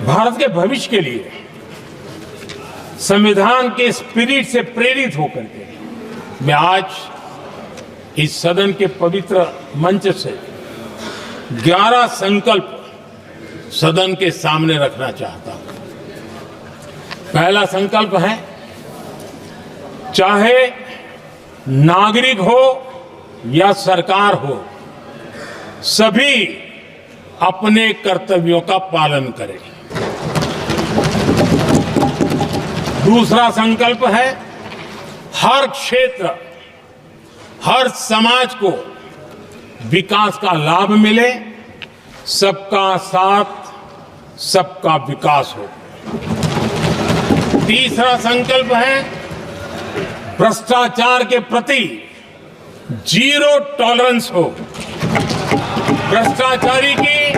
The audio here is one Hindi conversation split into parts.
भारत के भविष्य के लिए संविधान के स्पिरिट से प्रेरित होकर के मैं आज इस सदन के पवित्र मंच से 11 संकल्प सदन के सामने रखना चाहता हूं। पहला संकल्प है, चाहे नागरिक हो या सरकार हो, सभी अपने कर्तव्यों का पालन करें। दूसरा संकल्प है, हर क्षेत्र, हर समाज को विकास का लाभ मिले, सबका साथ, सबका विकास हो। तीसरा संकल्प है, भ्रष्टाचार के प्रति जीरो टॉलरेंस हो। भ्रष्टाचारी की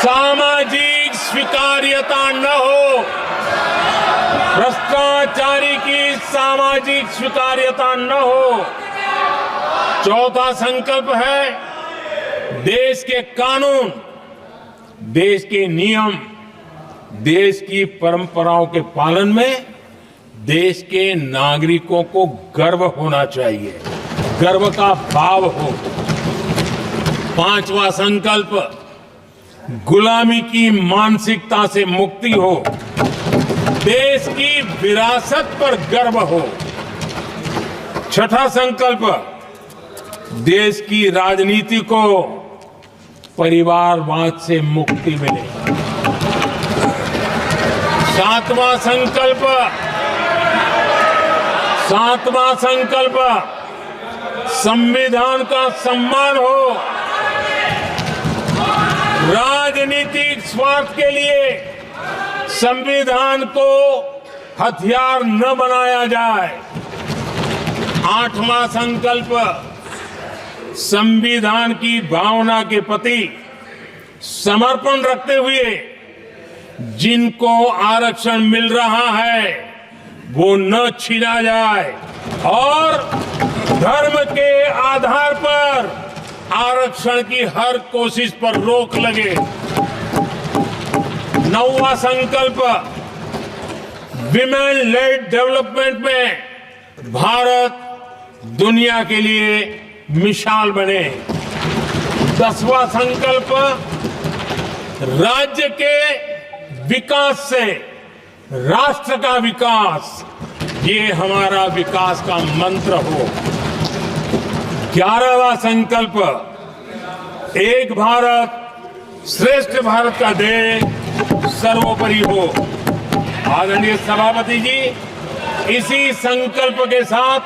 सामाजिक स्वीकार्यता न हो। भ्रष्टाचारी की सामाजिक स्वीकार्यता न हो। चौथा संकल्प है, देश के कानून, देश के नियम, देश की परंपराओं के पालन में देश के नागरिकों को गर्व होना चाहिए, गर्व का भाव हो। पांचवा संकल्प, गुलामी की मानसिकता से मुक्ति हो, देश की विरासत पर गर्व हो। छठा संकल्प, देश की राजनीति को परिवारवाद से मुक्ति मिले। सातवां संकल्प, संविधान का सम्मान हो। राजनीतिक स्वार्थ के लिए संविधान को हथियार न बनाया जाए। आठवां संकल्प, संविधान की भावना के प्रति समर्पण रखते हुए जिनको आरक्षण मिल रहा है वो न छीना जाए और धर्म के आधार पर आरक्षण की हर कोशिश पर रोक लगे। नौवां संकल्प, विमेन लेड डेवलपमेंट में भारत दुनिया के लिए मिसाल बने। 10वां संकल्प, राज्य के विकास से राष्ट्र का विकास, ये हमारा विकास का मंत्र हो। 11वां संकल्प, एक भारत श्रेष्ठ भारत का ध्येय सर्वोपरि हो। आदरणीय सभापति जी, इसी संकल्प के साथ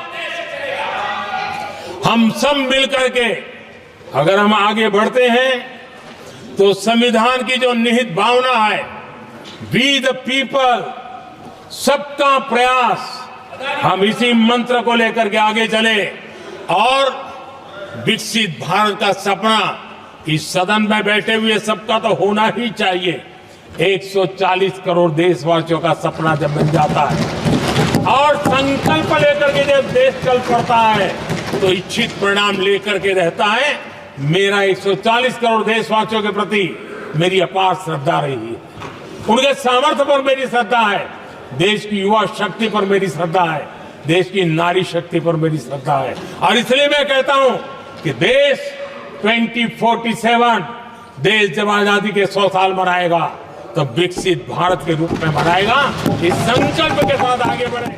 हम सब मिलकर के अगर हम आगे बढ़ते हैं तो संविधान की जो निहित भावना है, वी द पीपल, सबका प्रयास, हम इसी मंत्र को लेकर के आगे चले और विकसित भारत का सपना इस सदन में बैठे हुए सबका तो होना ही चाहिए। 140 करोड़ देशवासियों का सपना जब बन जाता है और संकल्प लेकर के जब देश चल पड़ता है तो इच्छित परिणाम लेकर के रहता है। मेरा 140 करोड़ देशवासियों के प्रति मेरी अपार श्रद्धा रही है, उनके सामर्थ्य पर मेरी श्रद्धा है, देश की युवा शक्ति पर मेरी श्रद्धा है, देश की नारी शक्ति पर मेरी श्रद्धा है। और इसलिए मैं कहता हूं कि देश 2047 देश जब आजादी के 100 साल मनाएगा तो विकसित भारत के रूप में मनाएगा। इस संकल्प के साथ आगे बढ़े।